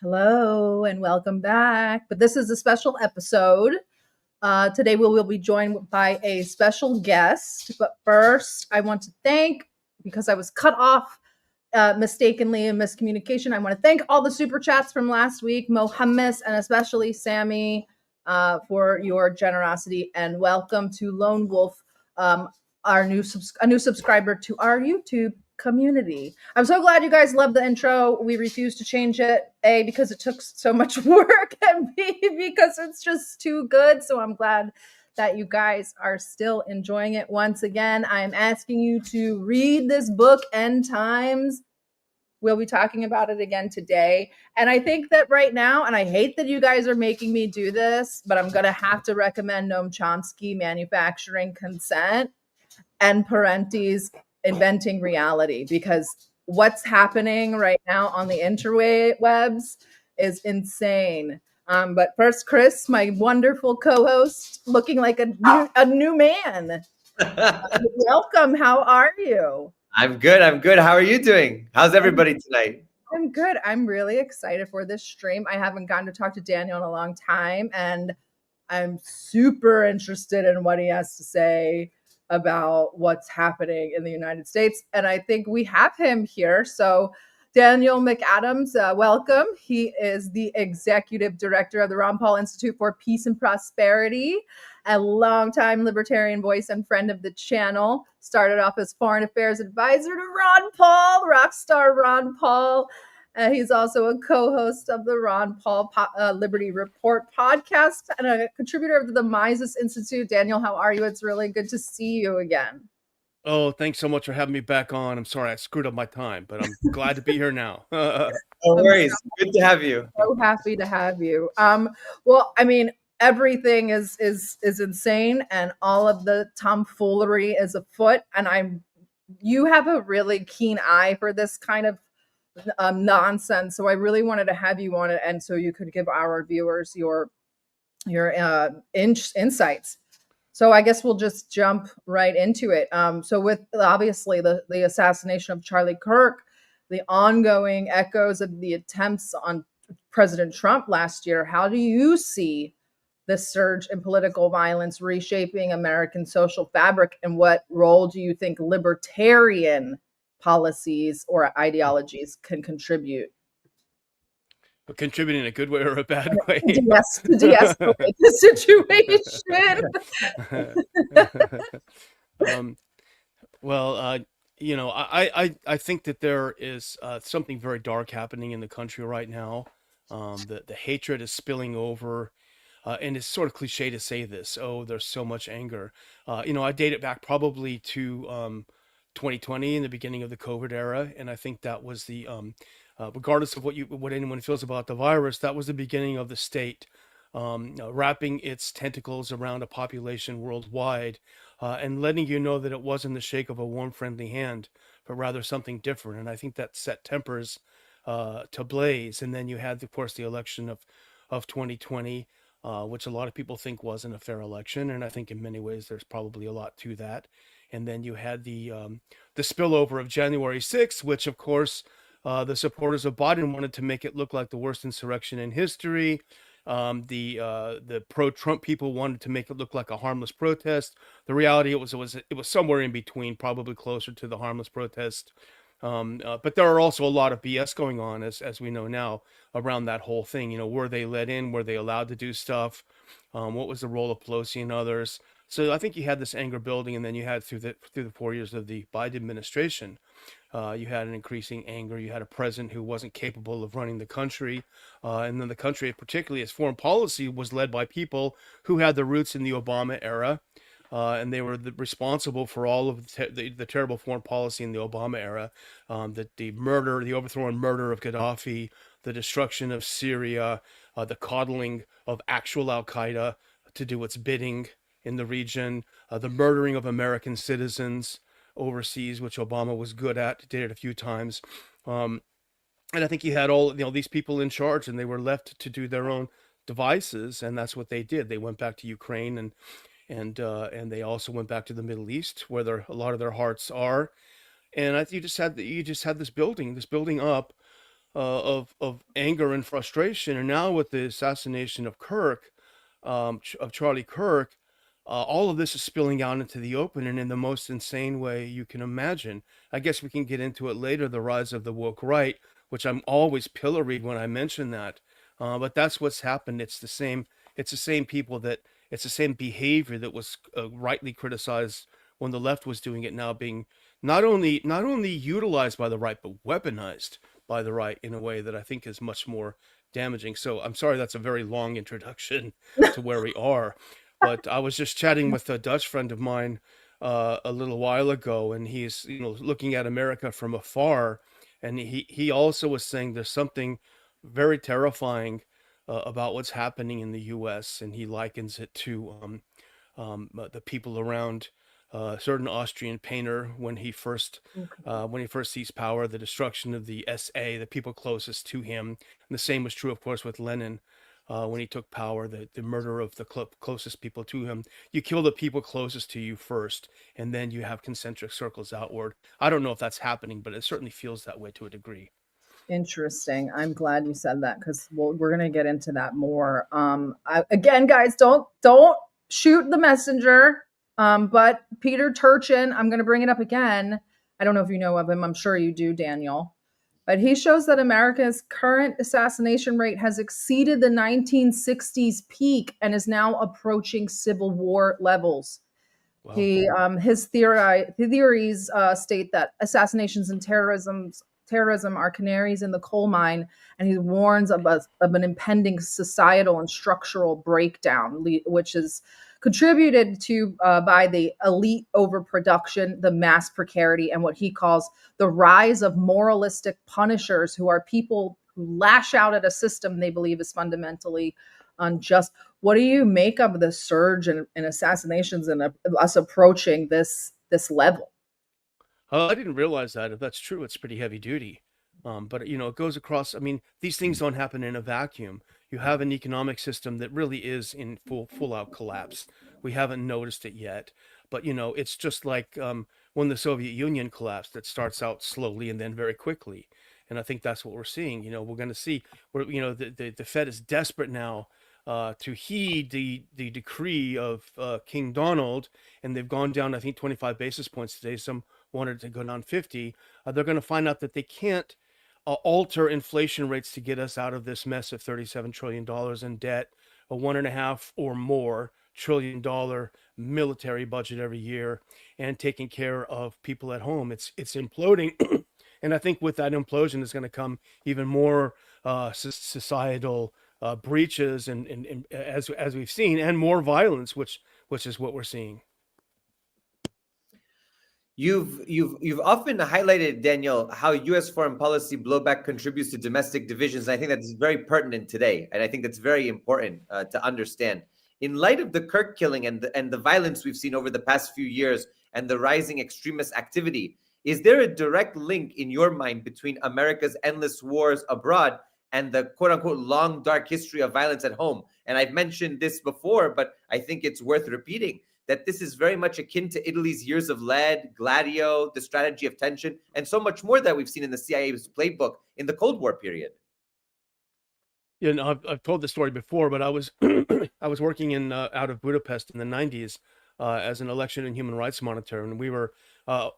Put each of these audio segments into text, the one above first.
Hello and welcome back. But this is a special episode. Today we will be joined by a special guest. But first, I want to thank, because I was cut off mistakenly in miscommunication, I want to thank all the super chats from last week, Mohammed and especially Sammy, for your generosity. And welcome to Lone Wolf, a new subscriber to our YouTube community. I'm so glad you guys love the intro. We refuse to change it, A, because it took so much work, and B, because it's just too good. So I'm glad that you guys are still enjoying it. Once again, I'm asking you to read this book, End Times. We'll be talking about it again today. And I think that right now, and I hate that you guys are making me do this, but I'm going to have to recommend Noam Chomsky, Manufacturing Consent, and Parenti's Inventing Reality, because what's happening right now on the interwebs is insane. But first, Chris, my wonderful co-host, looking like a new man. Welcome. How are you? I'm good. How are you doing? How's everybody tonight? I'm good. I'm really excited for this stream. I haven't gotten to talk to Daniel in a long time, and I'm super interested in what he has to say about what's happening in the United States. And I think we have him here. So Daniel McAdams, welcome. He is the executive director of the Ron Paul Institute for Peace and Prosperity, a longtime libertarian voice and friend of the channel. Started off as foreign affairs advisor to Ron Paul, rock star Ron Paul. He's also a co-host of the Ron Paul Liberty Report podcast and a contributor of the Mises Institute. Daniel, how are you? It's really good to see you again. Oh, thanks so much for having me back on. I'm sorry I screwed up my time, but I'm glad to be here now. No worries. Good to have you. So happy to have you. Well, I mean, everything is insane, and all of the tomfoolery is afoot. And you have a really keen eye for this kind of nonsense. So I really wanted to have you on it, and so you could give our viewers your insights. So I guess we'll just jump right into it. So with obviously the assassination of Charlie Kirk, the ongoing echoes of the attempts on President Trump last year, how do you see the surge in political violence reshaping American social fabric, and what role do you think libertarian policies or ideologies can contribute? Contribute in a good way or a bad way? Yes, to de-escalate the situation. Well, I think that there is something very dark happening in the country right now. The hatred is spilling over, and it's sort of cliche to say this. Oh, there's so much anger. I date it back probably to 2020, in the beginning of the COVID era, and I think that was the regardless of what anyone feels about the virus, that was the beginning of the state wrapping its tentacles around a population worldwide, and letting you know that it wasn't the shake of a warm, friendly hand, but rather something different. And I think that set tempers to blaze. And then you had, of course, the election of 2020, which a lot of people think wasn't a fair election, and I think in many ways there's probably a lot to that. And then you had the spillover of January 6th, which, of course, the supporters of Biden wanted to make it look like the worst insurrection in history. The pro-Trump people wanted to make it look like a harmless protest. The reality, it was somewhere in between, probably closer to the harmless protest. But there are also a lot of BS going on, as we know now, around that whole thing. Were they let in? Were they allowed to do stuff? What was the role of Pelosi and others? So I think you had this anger building, and then you had through the 4 years of the Biden administration, you had an increasing anger. You had a president who wasn't capable of running the country, and then the country, particularly its foreign policy, was led by people who had their roots in the Obama era, and they were responsible for all of the terrible foreign policy in the Obama era, the overthrow and murder of Gaddafi, the destruction of Syria, the coddling of actual Al-Qaeda to do its bidding in the region, the murdering of American citizens overseas, which Obama was good at, did it a few times. And I think you had all these people in charge, and they were left to do their own devices, and that's what they did. They went back to Ukraine, and they also went back to the Middle East, where a lot of their hearts are. And you just had this building up of anger and frustration. And now with the assassination of Kirk, of Charlie Kirk, all of this is spilling out into the open and in the most insane way you can imagine. I guess we can get into it later, the rise of the woke right, which I'm always pilloried when I mention that. But that's what's happened. It's the same people that, it's the same behavior that was rightly criticized when the left was doing it, now being not only utilized by the right, but weaponized by the right in a way that I think is much more damaging. So I'm sorry that's a very long introduction to where we are, but I was just chatting with a Dutch friend of mine a little while ago, and he's looking at America from afar, and he also was saying there's something very terrifying about what's happening in the U.S., and he likens it to the people around a certain Austrian painter Okay. when he first seized power, the destruction of the SA, the people closest to him. And the same was true, of course, with Lenin. When he took power, the murder of the closest people to him. You kill the people closest to you first, and then you have concentric circles outward. I don't know if that's happening, but it certainly feels that way to a degree. Interesting. I'm glad you said that because we're gonna get into that more. Again, guys, don't shoot the messenger. But Peter Turchin, I'm gonna bring it up again. I don't know if you know of him. I'm sure you do, Daniel. But he shows that America's current assassination rate has exceeded the 1960s peak and is now approaching Civil War levels. Wow. His theories state that assassinations and terrorism are canaries in the coal mine, and he warns of an impending societal and structural breakdown, which is contributed to by the elite overproduction, the mass precarity, and what he calls the rise of moralistic punishers, who are people who lash out at a system they believe is fundamentally unjust. What do you make of the surge in assassinations and us approaching this level? I didn't realize that. If that's true, it's pretty heavy duty. But it goes across. I mean, these things don't happen in a vacuum. You have an economic system that really is in full out collapse. We haven't noticed it yet, but it's just like when the Soviet Union collapsed. It starts out slowly and then very quickly, and I think that's what we're seeing. We're going to see where the Fed is desperate now to heed the decree of King Donald, and they've gone down, I think, 25 basis points today. Some wanted to go down 50. They're going to find out that they can't alter inflation rates to get us out of this mess of $37 trillion in debt, a 1.5 or more trillion-dollar military budget every year, and taking care of people at home. It's imploding. And I think with that implosion is going to come even more societal breaches, and as we've seen, and more violence, which is what we're seeing. You've often highlighted, Daniel, how U.S. foreign policy blowback contributes to domestic divisions. I think that's very pertinent today, and I think that's very important to understand. In light of the Kirk killing and the violence we've seen over the past few years and the rising extremist activity, is there a direct link in your mind between America's endless wars abroad and the quote-unquote long, dark history of violence at home? And I've mentioned this before, but I think it's worth repeating, that this is very much akin to Italy's years of lead, Gladio, the strategy of tension, and so much more that we've seen in the CIA's playbook in the Cold War period. I've told this story before, but I was I was working in out of Budapest in the 90s as an election and human rights monitor, and we were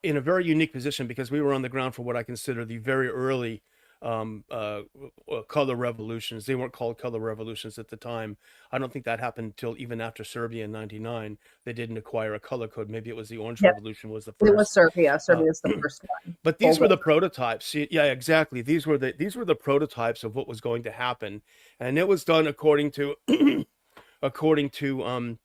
in a very unique position because we were on the ground for what I consider the very early color revolutions. They weren't called color revolutions at the time. I don't think that happened until even after Serbia in '99. They didn't acquire a color code. Maybe it was the Orange Yeah, Revolution was the it was first. Serbia. Uh, Serbia is the first one. but these were Full the prototypes. Yeah, exactly. These were the prototypes of what was going to happen, and it was done according to according to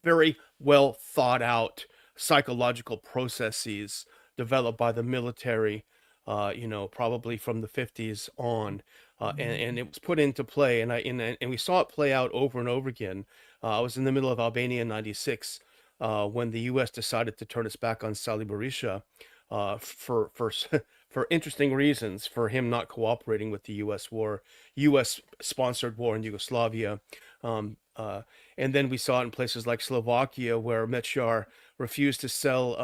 very well thought out psychological processes developed by the military, probably from the 50s on, and it was put into play, and we saw it play out over and over again. I was in the middle of Albania in '96 when the U.S. decided to turn its back on Sali Berisha for for interesting reasons, for him not cooperating with the U.S. sponsored war in Yugoslavia. Um, uh, and then we saw it in places like Slovakia, where Mečiar refused to sell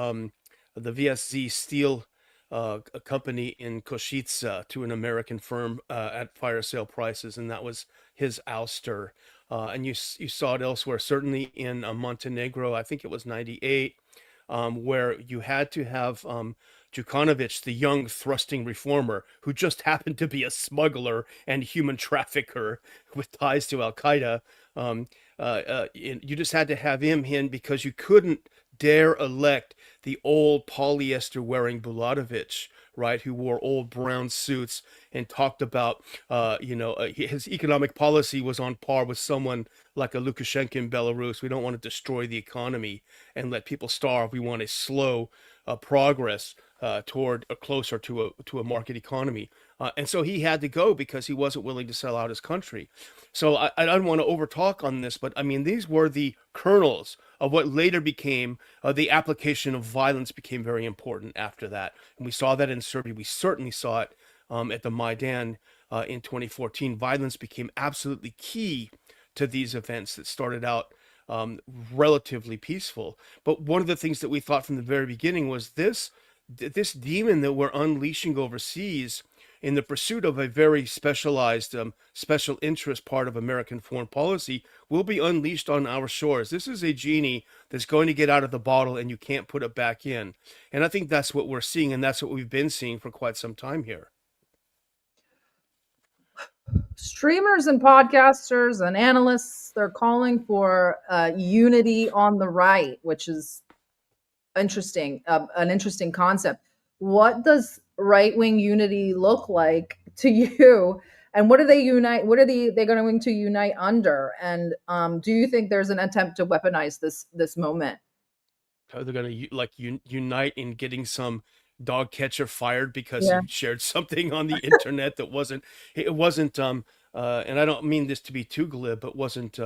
the VSZ steel a company in Košice to an American firm at fire sale prices, and that was his ouster. And you saw it elsewhere, certainly in Montenegro. I think it was '98, where you had to have Djukanovic, the young thrusting reformer, who just happened to be a smuggler and human trafficker with ties to Al Qaeda. You just had to have him in because you couldn't dare elect the old polyester wearing Bulatovich, right, who wore old brown suits and talked about, his economic policy was on par with someone like a Lukashenko in Belarus. We don't want to destroy the economy and let people starve. We want a slow progress toward a closer to a market economy. And so he had to go because he wasn't willing to sell out his country. So I don't want to overtalk on this, but I mean, these were the kernels of what later became the application of violence became very important after that. And we saw that in Serbia. We certainly saw it at the Maidan in 2014. Violence became absolutely key to these events that started out relatively peaceful. But one of the things that we thought from the very beginning was this demon that we're unleashing overseas in the pursuit of a very specialized, special interest part of American foreign policy will be unleashed on our shores. This is a genie that's going to get out of the bottle and you can't put it back in. And I think that's what we're seeing, and that's what we've been seeing for quite some time here. Streamers and podcasters and analysts, they're calling for unity on the right, which is interesting, an interesting concept. What does right-wing unity look like to you, and what are they going to unite under? And do you think there's an attempt to weaponize this moment? Are they going to unite in getting some dog catcher fired because Yeah. he shared something on the internet that wasn't and I don't mean this to be too glib, but wasn't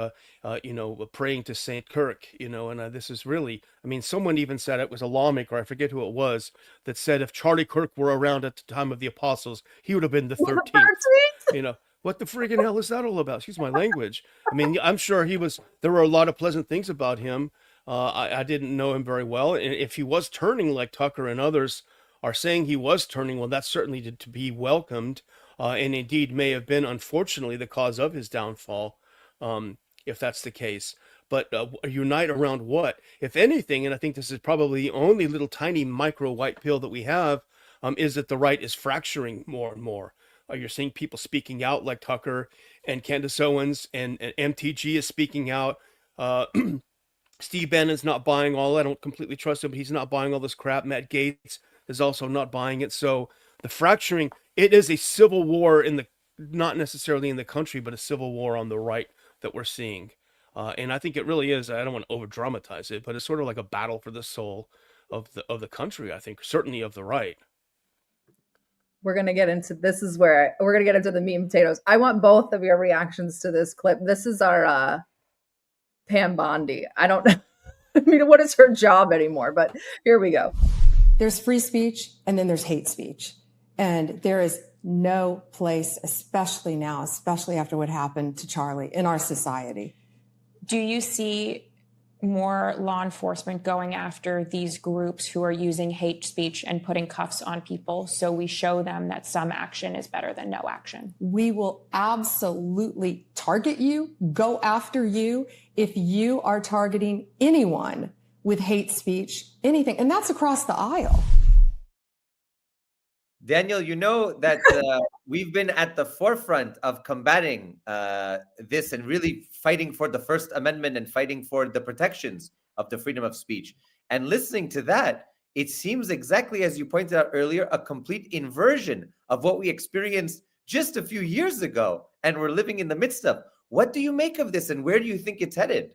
praying to Saint Kirk, and this is really, I mean, someone even said, it was a lawmaker, I forget who it was, that said if Charlie Kirk were around at the time of the apostles, he would have been the 13th. What the friggin' hell is that all about? Excuse my language. I mean, I'm sure there were a lot of pleasant things about him. I didn't know him very well. And if he was turning like Tucker and others are saying he was turning, well, that's certainly to be welcomed. And indeed may have been, unfortunately, the cause of his downfall, if that's the case. But unite around what? If anything, and I think this is probably the only little tiny micro white pill that we have, is that the right is fracturing more and more. You're seeing people speaking out like Tucker and Candace Owens, and MTG is speaking out. Steve Bannon's not buying all. I don't completely trust him, but he's not buying all this crap. Matt Gaetz is also not buying it. So the fracturing, it is a civil war not necessarily in the country, but a civil war on the right that we're seeing. And I think it really is, I don't want to over dramatize it, but it's sort of like a battle for the soul of the country, I think, certainly of the right. We're going to get into, this is where we're going to get into the meat and potatoes. I want both of your reactions to this clip. This is our Pam Bondi. I don't know. I mean, what is her job anymore? But here we go. There's free speech and then there's hate speech. And there is no place, especially now, especially after what happened to Charlie, in our society. Do you see more law enforcement going after these groups who are using hate speech and putting cuffs on people so we show them that some action is better than no action? We will absolutely target you, go after you, if you are targeting anyone with hate speech, anything. And that's across the aisle. Daniel, you know that we've been at the forefront of combating this and really fighting for the First Amendment and fighting for the protections of the freedom of speech. And listening to that, it seems exactly as you pointed out earlier, a complete inversion of what we experienced just a few years ago and we're living in the midst of. What do you make of this and where do you think it's headed?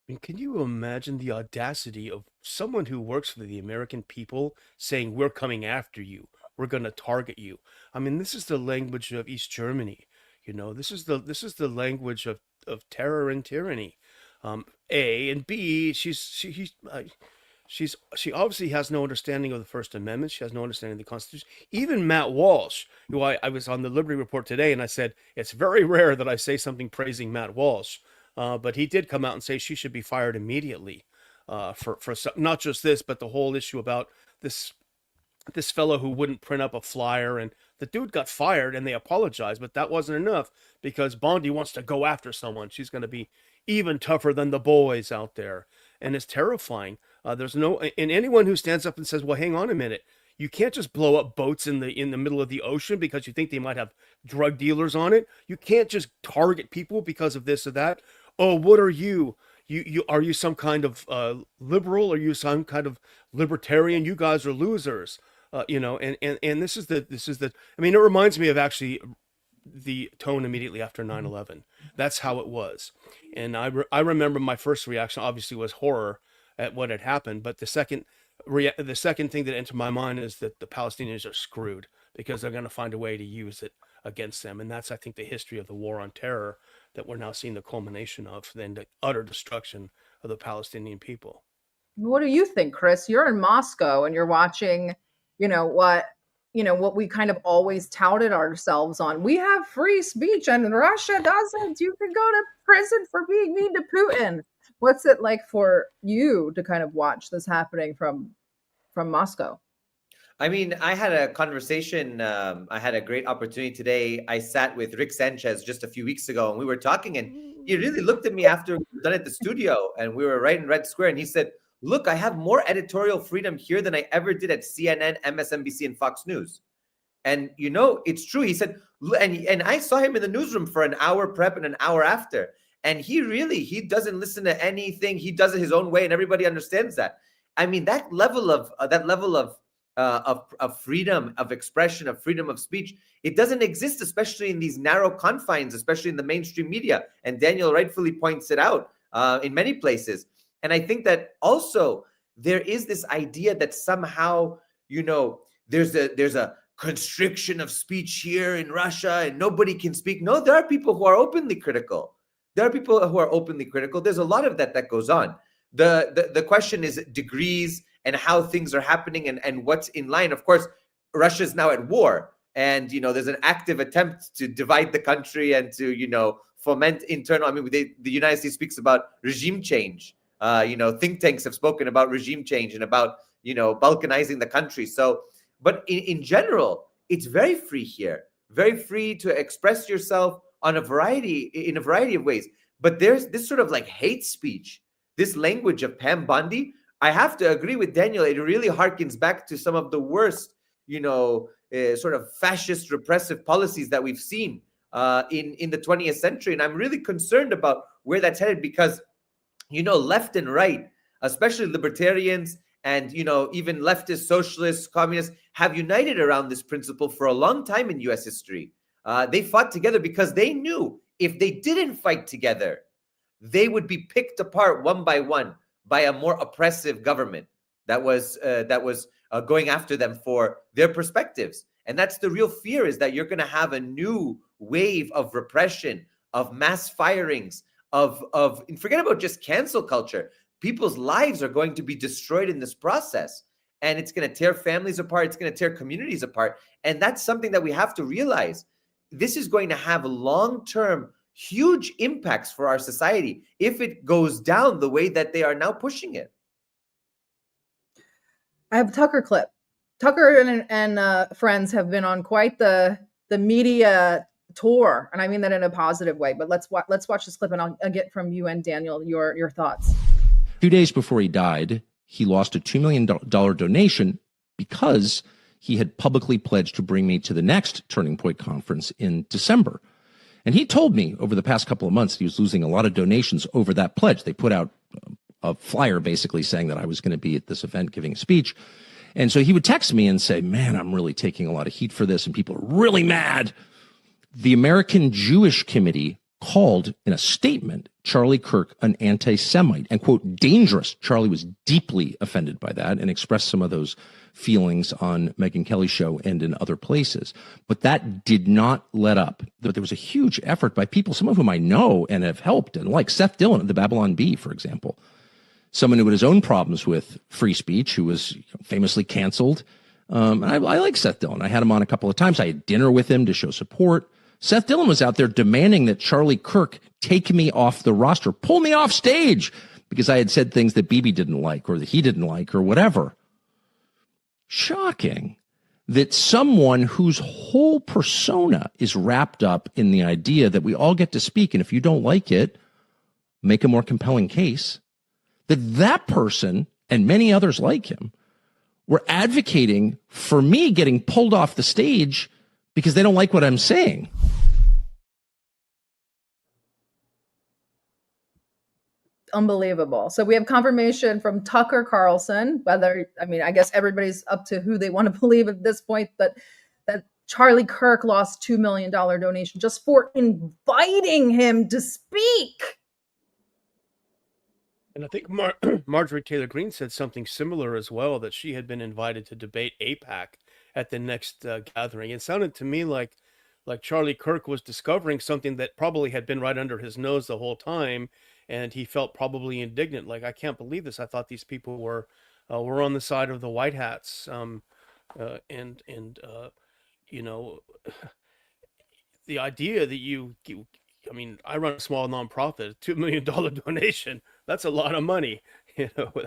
I mean, can you imagine the audacity of someone who works for the American people saying, we're coming after you, we're going to target you? I mean, this is the language of East Germany. This is the language of terror and tyranny. A and B, she obviously has no understanding of the First Amendment. She has no understanding of the Constitution. Even Matt Walsh, who I was on the Liberty Report today, and I said, it's very rare that I say something praising Matt Walsh. But he did come out and say she should be fired immediately for not just this, but the whole issue about this this fellow who wouldn't print up a flyer, and the dude got fired and they apologized, but that wasn't enough because Bondi wants to go after someone. She's going to be even tougher than the boys out there. And it's terrifying. There's no, and anyone who stands up and says, well, hang on a minute, you can't just blow up boats in the middle of the ocean because you think they might have drug dealers on it. You can't just target people because of this or that. Oh, what are you? You are you some kind of liberal? Are you some kind of libertarian? You guys are losers. And this is the. I mean, it reminds me of actually the tone immediately after 9/11. That's how it was. And I remember my first reaction obviously was horror at what had happened, but the second thing that entered my mind is that the Palestinians are screwed because they're going to find a way to use it against them. And that's, I think, the history of the war on terror that we're now seeing the culmination of, then the utter destruction of the Palestinian people. What do you think, Chris? You're in Moscow and you're watching, what we kind of always touted ourselves on. We have free speech and Russia doesn't. You can go to prison for being mean to Putin. What's it like for you to kind of watch this happening from Moscow? I mean, I had a conversation. I had a great opportunity today. I sat with Rick Sanchez just a few weeks ago, and we were talking, and he really looked at me after we were done at the studio, and we were right in Red Square, and he said, look, I have more editorial freedom here than I ever did at CNN, MSNBC, and Fox News. And, it's true. He said, and I saw him in the newsroom for an hour prep and an hour after. And he doesn't listen to anything. He does it his own way, and everybody understands that. I mean, that level of freedom of expression, of freedom of speech, it doesn't exist, especially in these narrow confines, especially in the mainstream media. And Daniel rightfully points it out in many places. And I think that also there is this idea that somehow, there's a constriction of speech here in Russia and nobody can speak. No, there are people who are openly critical. There's a lot of that goes on. The question is degrees and how things are happening and what's in line. Of course, Russia is now at war, and there's an active attempt to divide the country and to foment internal. I mean, the United States speaks about regime change. Think tanks have spoken about regime change and about balkanizing the country. So, but in general, it's very free here, very free to express yourself in a variety of ways. But there's this sort of like hate speech, this language of Pam Bondi. I have to agree with Daniel. It really harkens back to some of the worst, sort of fascist repressive policies that we've seen in the 20th century. And I'm really concerned about where that's headed because, left and right, especially libertarians and, even leftist, socialists, communists have united around this principle for a long time in U.S. history. They fought together because they knew if they didn't fight together, they would be picked apart one by one by a more oppressive government that was going after them for their perspectives. And that's the real fear, is that you're going to have a new wave of repression, of mass firings, of forget about just cancel culture. People's lives are going to be destroyed in this process. And it's going to tear families apart. It's going to tear communities apart. And that's something that we have to realize. This is going to have long-term huge impacts for our society if it goes down the way that they are now pushing it. I have a Tucker clip. Tucker and friends have been on quite the media tour, and I mean that in a positive way. But let's watch this clip, and I'll get from you and Daniel your thoughts. 2 days before he died, he lost a $2 million donation because he had publicly pledged to bring me to the next Turning Point conference in December. And he told me over the past couple of months he was losing a lot of donations over that pledge. They put out a flyer basically saying that I was going to be at this event giving a speech. And so he would text me and say, man, I'm really taking a lot of heat for this, and people are really mad. The American Jewish Committee called in a statement Charlie Kirk an anti-Semite and, quote, dangerous. Charlie was deeply offended by that and expressed some of those feelings on Megyn Kelly's show and in other places. But that did not let up. There was a huge effort by people, some of whom I know and have helped, and like Seth Dillon of the Babylon Bee, for example, someone who had his own problems with free speech, who was famously canceled. And I like Seth Dillon. I had him on a couple of times. I had dinner with him to show support. Seth Dillon was out there demanding that Charlie Kirk take me off the roster, pull me off stage, because I had said things that Bibi didn't like or that he didn't like or whatever. Shocking. that someone whose whole persona is wrapped up in the idea that we all get to speak, and if you don't like it, make a more compelling case, that person and many others like him were advocating for me getting pulled off the stage because they don't like what I'm saying. Unbelievable. So we have confirmation from Tucker Carlson, I guess everybody's up to who they want to believe at this point, that Charlie Kirk lost $2 million donation just for inviting him to speak. And I think Marjorie Taylor Greene said something similar as well, that she had been invited to debate AIPAC at the next gathering. It sounded to me like Charlie Kirk was discovering something that probably had been right under his nose the whole time, and he felt probably indignant. Like, I can't believe this. I thought these people were on the side of the white hats, you know, the idea that I mean, I run a small nonprofit, $2 million donation. That's a lot of money.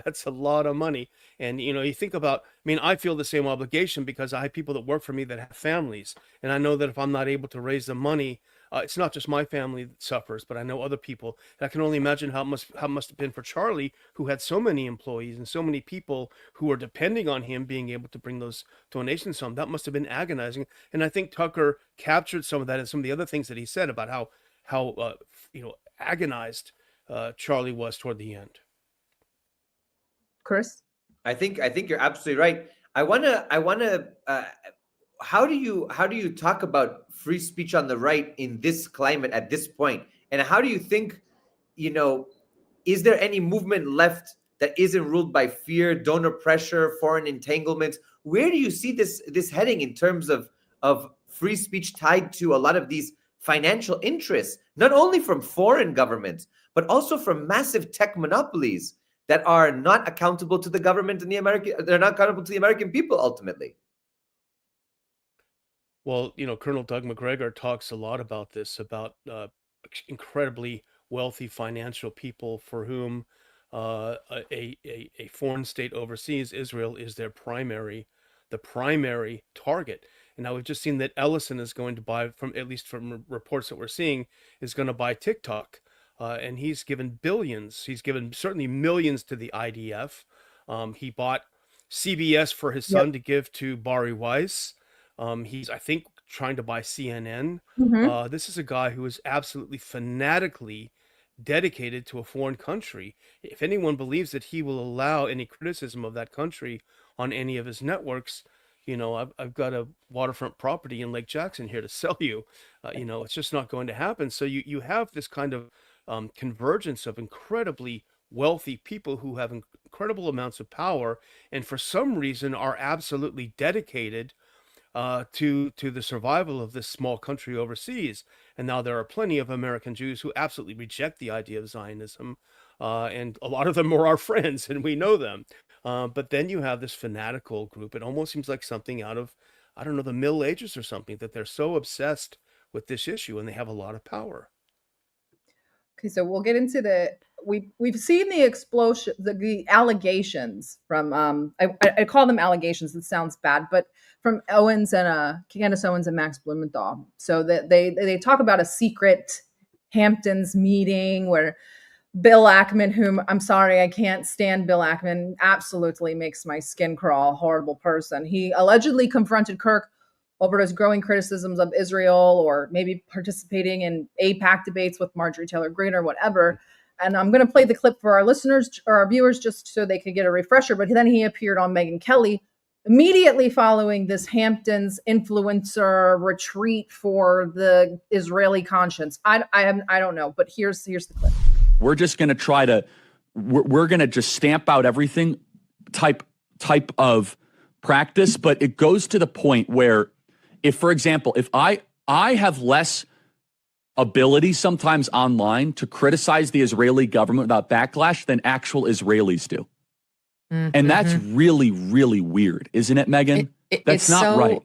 That's a lot of money. And, you think about, I mean, I feel the same obligation because I have people that work for me that have families. And I know that if I'm not able to raise the money, it's not just my family that suffers, but I know other people. And I can only imagine how it must have been for Charlie, who had so many employees and so many people who were depending on him being able to bring those donations home. That must have been agonizing. And I think Tucker captured some of that and some of the other things that he said about how agonized Charlie was toward the end. Chris? I think you're absolutely right. I wanna how do you talk about free speech on the right in this climate at this point? And how do you think, is there any movement left that isn't ruled by fear, donor pressure, foreign entanglements? Where do you see this heading in terms of free speech tied to a lot of these financial interests, not only from foreign governments, but also from massive tech monopolies that are not accountable to the government and they're not accountable to the American people ultimately? Well, Colonel Doug McGregor talks a lot about this, about incredibly wealthy financial people for whom a foreign state overseas, Israel, is the primary target. And now we've just seen that Ellison is going to buy, at least from reports that we're seeing, is going to buy TikTok. And he's given billions. He's given certainly millions to the IDF. He bought CBS for his son to give to Bari Weiss. He's, I think, trying to buy CNN. Mm-hmm. This is a guy who is absolutely fanatically dedicated to a foreign country. If anyone believes that he will allow any criticism of that country on any of his networks, I've got a waterfront property in Lake Jackson here to sell you. It's just not going to happen. So you have this kind of convergence of incredibly wealthy people who have incredible amounts of power, and for some reason are absolutely dedicated to the survival of this small country overseas. And now there are plenty of American Jews who absolutely reject the idea of Zionism, and a lot of them are our friends, and we know them. But then you have this fanatical group. It almost seems like something out of, I don't know, the Middle Ages or something, that they're so obsessed with this issue and they have a lot of power. Okay, so we'll get into we've seen the explosion, the allegations from I call them allegations. It sounds bad, but from Owens and Candace Owens and Max Blumenthal. So that they talk about a secret Hamptons meeting where Bill Ackman, whom I'm sorry, I can't stand Bill Ackman, absolutely makes my skin crawl, horrible person. He allegedly confronted Kirk over his growing criticisms of Israel, or maybe participating in AIPAC debates with Marjorie Taylor Greene or whatever. And I'm going to play the clip for our listeners or our viewers just so they could get a refresher. But then he appeared on Megyn Kelly immediately following this Hamptons influencer retreat for the Israeli conscience. I don't know, but here's the clip. We're just going to we're going to just stamp out everything type of practice. But it goes to the point where, if, for example, if I have less ability sometimes online to criticize the Israeli government without backlash than actual Israelis do. Mm-hmm. And that's really, really weird, isn't it, Megyn? That's not so right.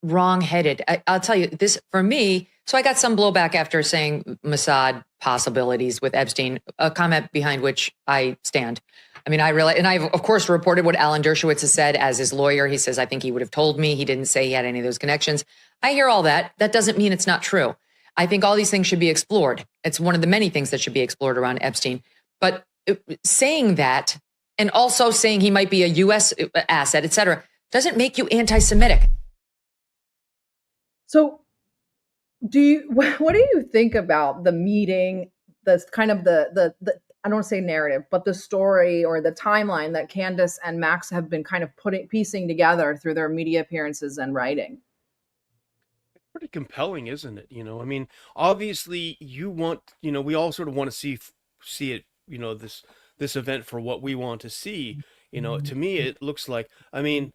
Wrong-headed. I'll tell you this, for me, so I got some blowback after saying Mossad possibilities with Epstein, a comment behind which I stand. I mean, and I've of course reported what Alan Dershowitz has said as his lawyer. He says, I think he would have told me. He didn't say he had any of those connections. I hear all that. That doesn't mean it's not true. I think all these things should be explored. It's one of the many things that should be explored around Epstein. But saying that, and also saying he might be a U.S. asset, et cetera, doesn't make you anti-Semitic. So what do you think about the meeting, the kind of the I don't want to say narrative, but the story or the timeline that Candace and Max have been kind of piecing together through their media appearances and writing? Pretty compelling, isn't it? I mean, obviously we all sort of want to see it, this event for what we want to see. To me, it looks like, I mean,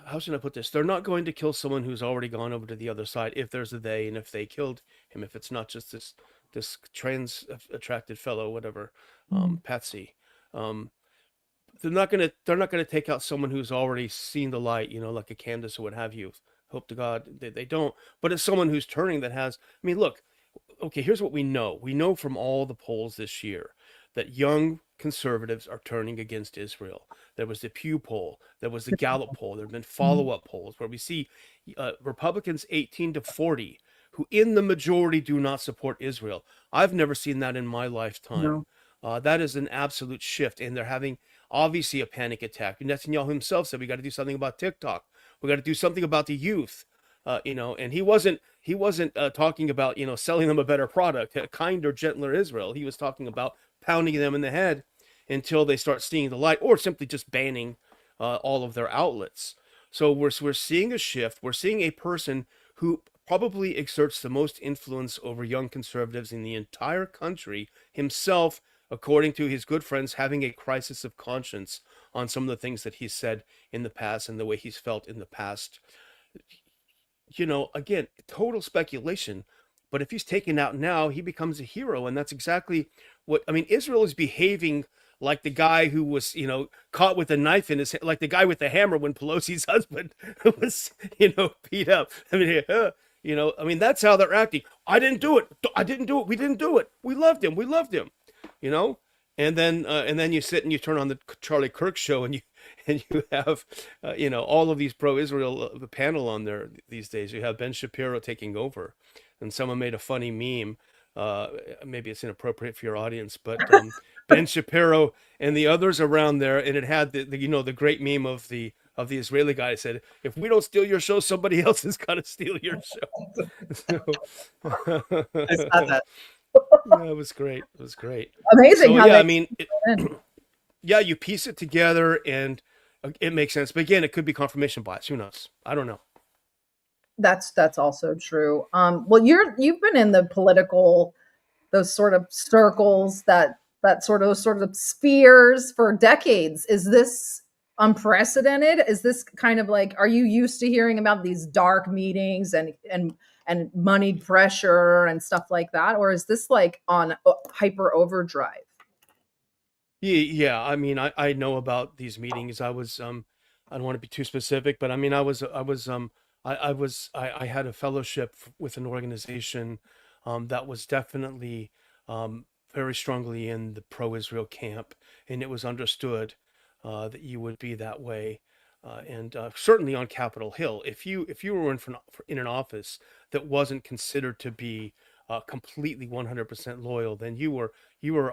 how should I put this? They're not going to kill someone who's already gone over to the other side if there's a they, and if they killed him, if it's not just this trans attracted fellow, whatever, Patsy. They're not gonna take out someone who's already seen the light, like a Candace or what have you. Hope to God they don't. But it's someone who's turning that has. I mean, look. Okay, here's what we know. We know from all the polls this year that young conservatives are turning against Israel. There was the Pew poll, there was the Gallup poll, there have been follow-up polls where we see Republicans 18 to 40 who in the majority do not support Israel. I've never seen that in my lifetime. No. That is an absolute shift, and they're having obviously a panic attack. Netanyahu himself said we got to do something about TikTok. We got to do something about the youth. And he wasn't talking about, selling them a better product, a kinder, gentler Israel. He was talking about pounding them in the head until they start seeing the light, or simply just banning all of their outlets. So we're seeing a shift. We're seeing a person who probably exerts the most influence over young conservatives in the entire country, himself, according to his good friends, having a crisis of conscience on some of the things that he's said in the past and the way he's felt in the past. Again, total speculation, but if he's taken out now, he becomes a hero. And that's exactly Israel is behaving like the guy who was, caught with a knife in his hand, like the guy with the hammer when Pelosi's husband was, beat up. That's how they're acting. I didn't do it. We didn't do it. We loved him. And then you sit and you turn on the Charlie Kirk show and you have, all of these pro-Israel panel on there these days. You have Ben Shapiro taking over, and someone made a funny meme. Maybe it's inappropriate for your audience, but Ben Shapiro and the others around there, and it had the great meme of the Israeli guy said, "If we don't steal your show, somebody else has got to steal your show." I saw that. Yeah, it was great. It was great. Amazing. So, you piece it together and it makes sense. But again, it could be confirmation bias. Who knows? I don't know. That's also true. Well, you've been in the political, those sort of circles, that sort of spheres for decades. Is this unprecedented? Is this kind of like, are you used to hearing about these dark meetings and moneyed pressure and stuff like that, or is this like on hyper overdrive? Yeah. I know about these meetings. I was I don't want to be too specific, but I had a fellowship with an organization that was definitely very strongly in the pro-Israel camp, and it was understood that you would be that way. And certainly on Capitol Hill, if you were in an office that wasn't considered to be completely 100% loyal, then you were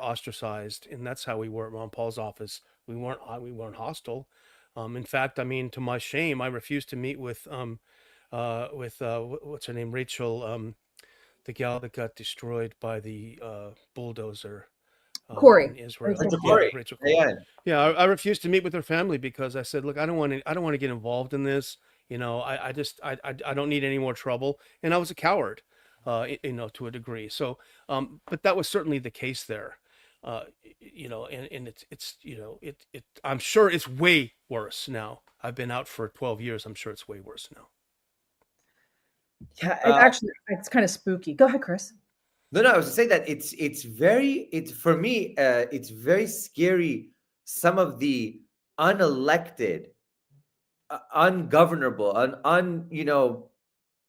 ostracized, and that's how we were at Ron Paul's office. We weren't hostile. In fact, to my shame, I refused to meet with what's her name, Rachel, the gal that got destroyed by the bulldozer. Corey. In Israel. Rachel Corey. Yeah, I refused to meet with her family because I said, look, I don't want to get involved in this. I don't need any more trouble. And I was a coward, to a degree. So, but that was certainly the case there. And it's I'm sure it's way worse now. I've been out for 12 years. I'm sure it's way worse now. Yeah, it's kind of spooky. Go ahead, Chris. No, I was to say that it's for me, it's very scary. Some of the unelected, ungovernable,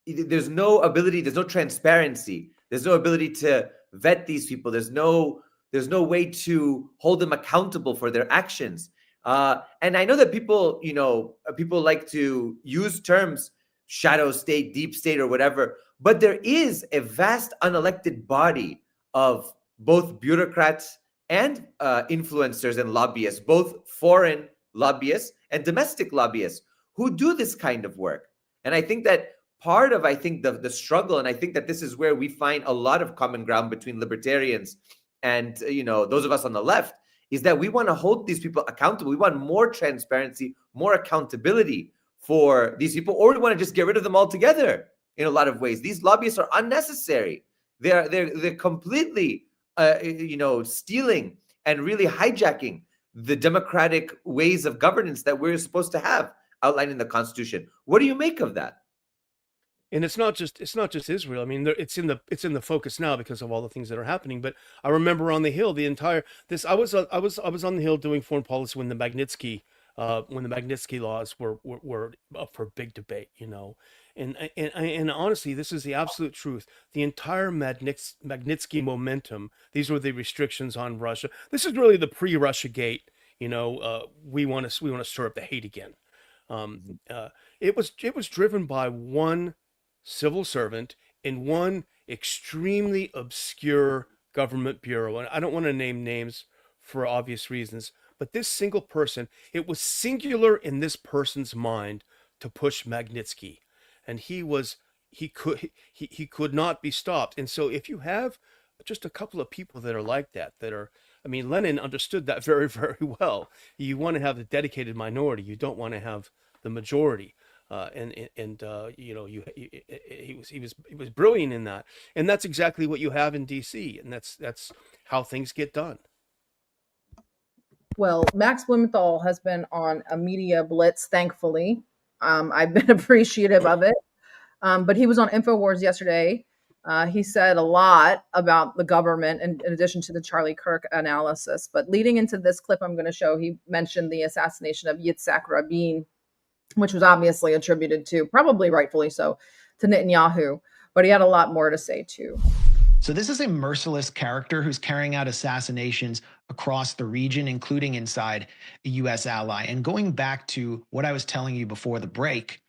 there's no ability, there's no transparency, there's no ability to vet these people. There's no There's no way to hold them accountable for their actions. And I know that people, people like to use terms shadow state, deep state, or whatever, but there is a vast unelected body of both bureaucrats and influencers and lobbyists, both foreign lobbyists and domestic lobbyists, who do this kind of work. And I think that part of, the struggle, and I think that this is where we find a lot of common ground between libertarians and those of us on the left, is that we want to hold these people accountable. We want more transparency, more accountability for these people, or we want to just get rid of them altogether. In a lot of ways, these lobbyists are unnecessary. They're completely stealing and really hijacking the democratic ways of governance that we're supposed to have outlined in the Constitution. What do you make of that? And it's not just Israel. I mean, it's in the focus now because of all the things that are happening. But I remember on the Hill, I was on the Hill doing foreign policy when the Magnitsky laws were up for big debate, and honestly, this is the absolute truth. The entire Magnitsky momentum. These were the restrictions on Russia. This is really the pre-Russia gate. We want to stir up the hate again. It was driven by one civil servant in one extremely obscure government bureau, and I don't want to name names for obvious reasons, but this single person, it was singular in this person's mind to push Magnitsky, and he could not be stopped. And so if you have just a couple of people that are like that I mean, Lenin understood that very, very well. You want to have the dedicated minority. You don't want to have the majority. He was brilliant in that, and that's exactly what you have in DC, and that's how things get done. Well, Max Blumenthal has been on a media blitz, thankfully. I've been appreciative of it. But he was on InfoWars yesterday. He said a lot about the government in addition to the Charlie Kirk analysis. But leading into this clip I'm going to show, he mentioned the assassination of Yitzhak Rabin, which was obviously attributed to, probably rightfully so, to Netanyahu. But he had a lot more to say, too. So this is a merciless character who's carrying out assassinations across the region, including inside a U.S. ally. And going back to what I was telling you before the break,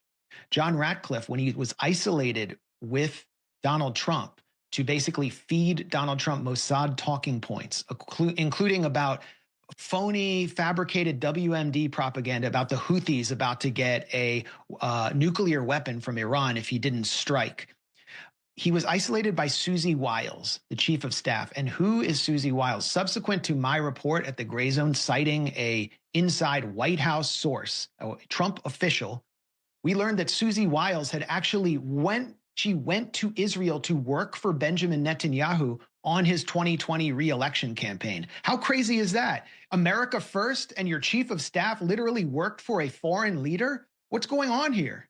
John Ratcliffe, when he was isolated with Donald Trump to basically feed Donald Trump Mossad talking points, including about phony, fabricated WMD propaganda about the Houthis about to get a nuclear weapon from Iran if he didn't strike. He was isolated by Susie Wiles, the chief of staff. And who is Susie Wiles? Subsequent to my report at the Gray Zone citing a inside White House source, a Trump official, we learned that Susie Wiles had actually went to Israel to work for Benjamin Netanyahu on his 2020 re-election campaign. How crazy is that? America first, and your chief of staff literally worked for a foreign leader? What's going on here?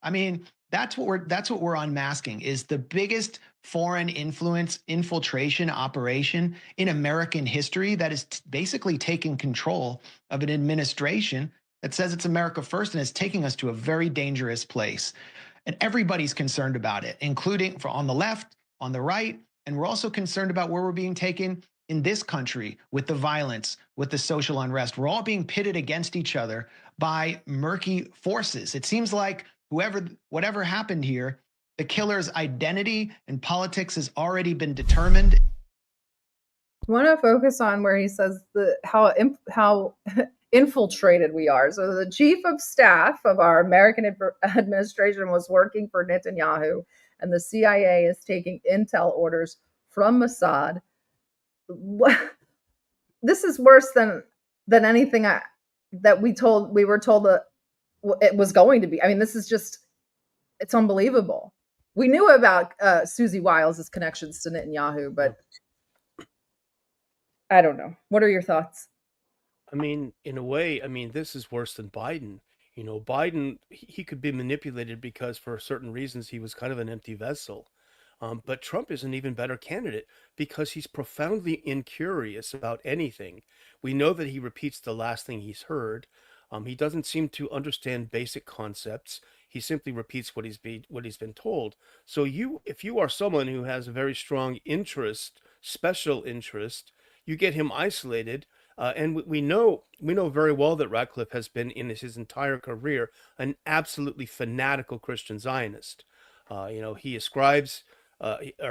I mean, that's what we're unmasking, is the biggest foreign influence infiltration operation in American history that is basically taking control of an administration that says it's America first and is taking us to a very dangerous place. And everybody's concerned about it, including on the left, on the right, and we're also concerned about where we're being taken in this country with the violence, with the social unrest. We're all being pitted against each other by murky forces. It seems like whatever happened here, the killer's identity and politics has already been determined. I want to focus on where he says how infiltrated we are. So the chief of staff of our American administration was working for Netanyahu, and the CIA is taking intel orders from Mossad. This is worse than anything that we were told that it was going to be. I mean, this is just, it's unbelievable. We knew about Susie Wiles' connections to Netanyahu, but I don't know. What are your thoughts? I mean, in a way, this is worse than Biden. Biden, he could be manipulated because for certain reasons he was kind of an empty vessel. But Trump is an even better candidate because he's profoundly incurious about anything. We know that he repeats the last thing he's heard. He doesn't seem to understand basic concepts. He simply repeats what he's been told. So if you are someone who has a very strong interest, special interest, you get him isolated. And we know very well that Radcliffe has been in his entire career an absolutely fanatical Christian Zionist. He ascribes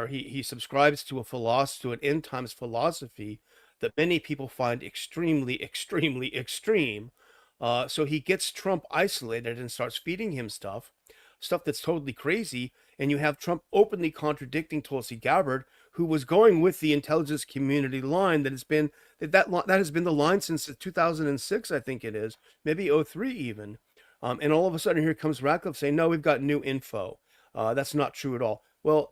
he subscribes to to an end times philosophy that many people find extremely, extremely extreme. So he gets Trump isolated and starts feeding him stuff that's totally crazy. And you have Trump openly contradicting Tulsi Gabbard, who was going with the intelligence community line that has been that has been the line since 2006, I think it is, maybe 03 even. And all of a sudden here comes Radcliffe saying, no, we've got new info. That's not true at all. Well,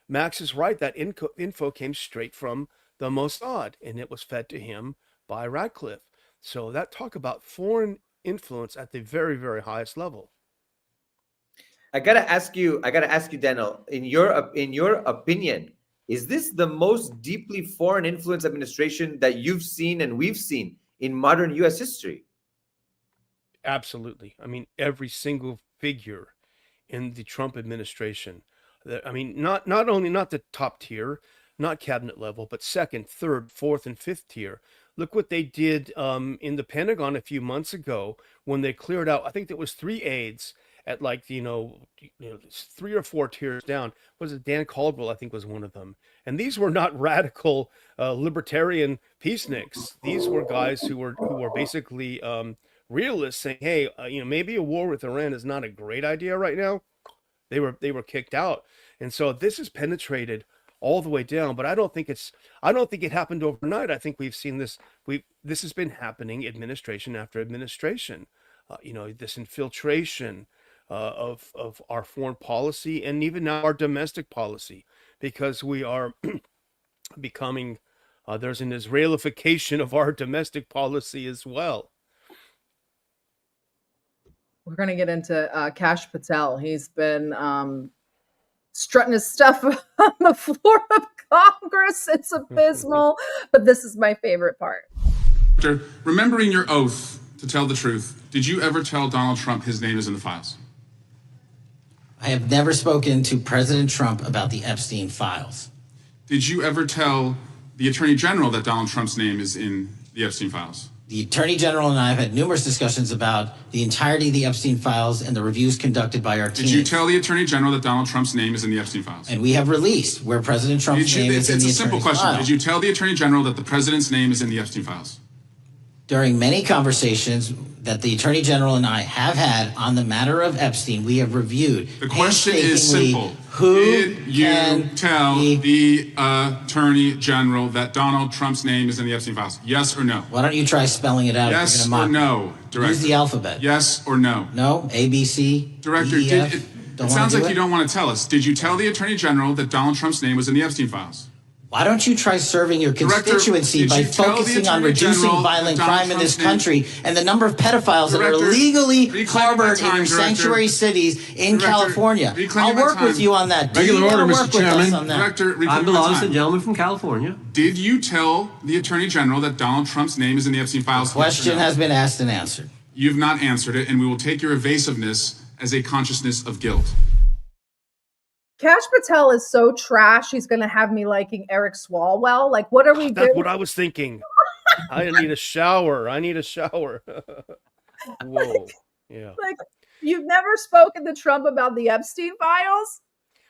Max is right. That info came straight from the Mossad, and it was fed to him by Radcliffe. So that talk about foreign influence at the very, very highest level. I gotta ask you, Daniel, in your opinion, is this the most deeply foreign influence administration that you've seen and we've seen in modern U.S. history? Absolutely. I mean, every single figure in the Trump administration. I mean, not the top tier, not cabinet level, but second, third, fourth, and fifth tier. Look what they did in the Pentagon a few months ago when they cleared out, I think there was 3 aides at 3 or 4 tiers down. Was it Dan Caldwell, I think, was one of them. And these were not radical libertarian peaceniks. These were guys who were basically realists saying, hey, maybe a war with Iran is not a great idea right now. They were kicked out. And so this has penetrated all the way down, but I don't think it happened overnight. I think we've seen this. This has been happening administration after administration. This infiltration of our foreign policy and even now our domestic policy, because we are becoming there's an Israelification of our domestic policy as well. We're going to get into Kash Patel. He's been strutting his stuff on the floor of Congress. It's abysmal, but this is my favorite part. Remembering your oath to tell the truth, did you ever tell Donald Trump his name is in the files? I have never spoken to President Trump about the Epstein files. Did you ever tell the Attorney General that Donald Trump's name is in the Epstein files? The Attorney General and I have had numerous discussions about the entirety of the Epstein files and the reviews conducted by our team. Did you tell the Attorney General that Donald Trump's name is in the Epstein files? And we have released where President Trump's name is in the Epstein files. It's a simple question. Did you tell the Attorney General that the President's name is in the Epstein files? During many conversations that the Attorney General and I have had on the matter of Epstein, we have reviewed. The question is simple. Who did you tell the Attorney General that Donald Trump's name is in theEpstein files? Yes or no? Why don't you try spelling it out? Yes or no, Director? Use the alphabet. Yes or no? No, A, B, C, Director, D, E, F. it sounds like you don't want to tell us. Did you tell the Attorney General that Donald Trump's name was in the Epstein files? Why don't you try serving your constituency by focusing on reducing violent crime in this country and the number of pedophiles that are illegally harbored in your sanctuary cities in California? I'll work with you on that. Regular order, Mr. Chairman. Director, I belong to the gentleman from California. Did you tell the Attorney General that Donald Trump's name is in the Epstein files? The question has been asked and answered. You've not answered it, and we will take your evasiveness as a consciousness of guilt. Kash Patel is so trash. He's going to have me liking Eric Swalwell. Like, what are we doing? That's what I was thinking. I need a shower. Whoa. Yeah. Like, you've never spoken to Trump about the Epstein files?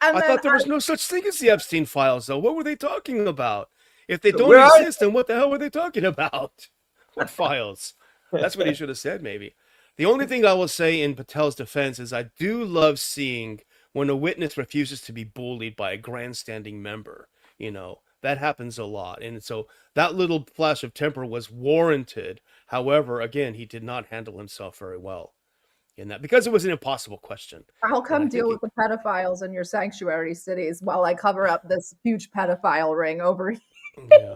And I thought there was no such thing as the Epstein files, though. What were they talking about? If they don't exist, then what the hell were they talking about? What files? That's what he should have said, maybe. The only thing I will say in Patel's defense is I do love seeing when a witness refuses to be bullied by a grandstanding member. That happens a lot. And so that little flash of temper was warranted. However, again, he did not handle himself very well in that, because it was an impossible question. I'll come deal with the pedophiles in your sanctuary cities while I cover up this huge pedophile ring over here. Yeah.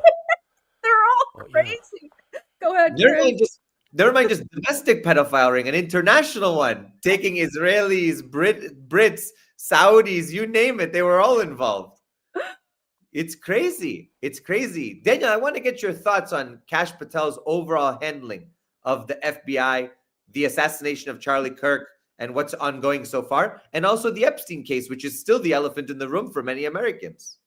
They're all crazy. Yeah. Go ahead, Chris. Never mind just domestic pedophile ring, an international one, taking Israelis, Brits, Saudis, you name it. They were all involved. It's crazy. It's crazy. Daniel, I want to get your thoughts on Kash Patel's overall handling of the FBI, the assassination of Charlie Kirk, and what's ongoing so far, and also the Epstein case, which is still the elephant in the room for many Americans.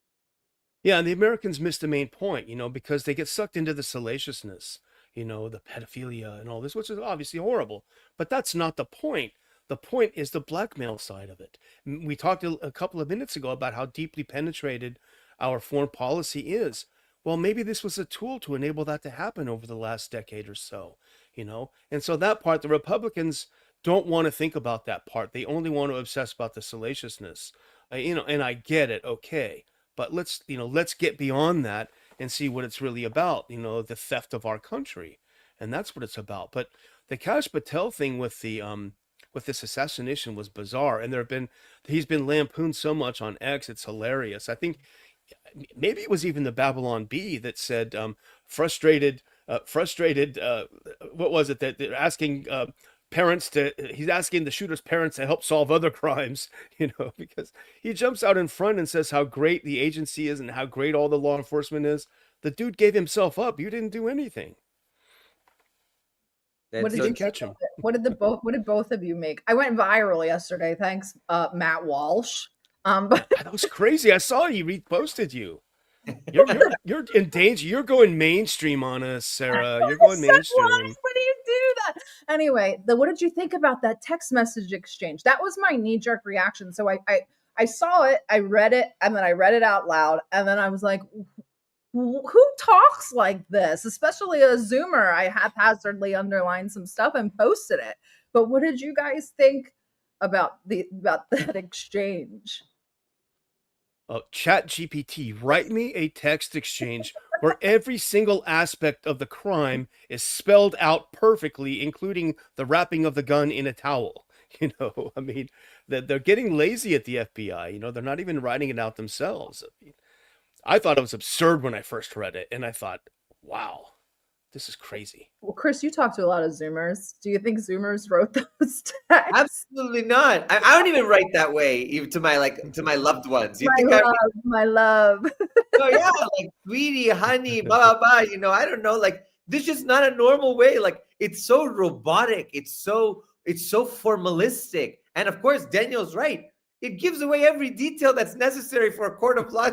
Yeah, and the Americans miss the main point, because they get sucked into the salaciousness, the pedophilia and all this, which is obviously horrible. But that's not the point. The point is the blackmail side of it. We talked a couple of minutes ago about how deeply penetrated our foreign policy is. Well, maybe this was a tool to enable that to happen over the last decade or so, And so that part, the Republicans don't want to think about that part. They only want to obsess about the salaciousness, and I get it. Okay. But let's get beyond that and see what it's really about, the theft of our country. And that's what it's about. But the Kash Patel thing with this assassination was bizarre. And he's been lampooned so much on X, it's hilarious. I think maybe it was even the Babylon Bee that said, frustrated, what was it that they're asking, he's asking the shooter's parents to help solve other crimes, because he jumps out in front and says how great the agency is and how great all the law enforcement is. The dude gave himself up. You didn't do anything. What did You you didn't catch him. What did both of you make? I went viral yesterday. Thanks, Matt Walsh. But That was crazy. I saw he reposted you. You're in danger. You're going mainstream on us, Sarah. You're going mainstream. why do you do that? Anyway, what did you think about that text message exchange? That was my knee-jerk reaction. So I saw it, I read it, and then I read it out loud, and then I was like, who talks like this? Especially a Zoomer. I haphazardly underlined some stuff and posted it. But what did you guys think about that exchange? Chat GPT, write me a text exchange where every single aspect of the crime is spelled out perfectly, including the wrapping of the gun in a towel. I mean, they're getting lazy at the FBI. They're not even writing it out themselves. I thought it was absurd when I first read it, and I thought, wow, this is crazy. Well, Chris, you talk to a lot of Zoomers. Do you think Zoomers wrote those texts? Absolutely not. I don't even write that way, even to my loved ones. You think my love. Oh yeah, like sweetie, honey, blah blah blah. I don't know. Like this is just not a normal way. Like it's so robotic. It's so formalistic. And of course, Daniel's right. It gives away every detail that's necessary for a court of law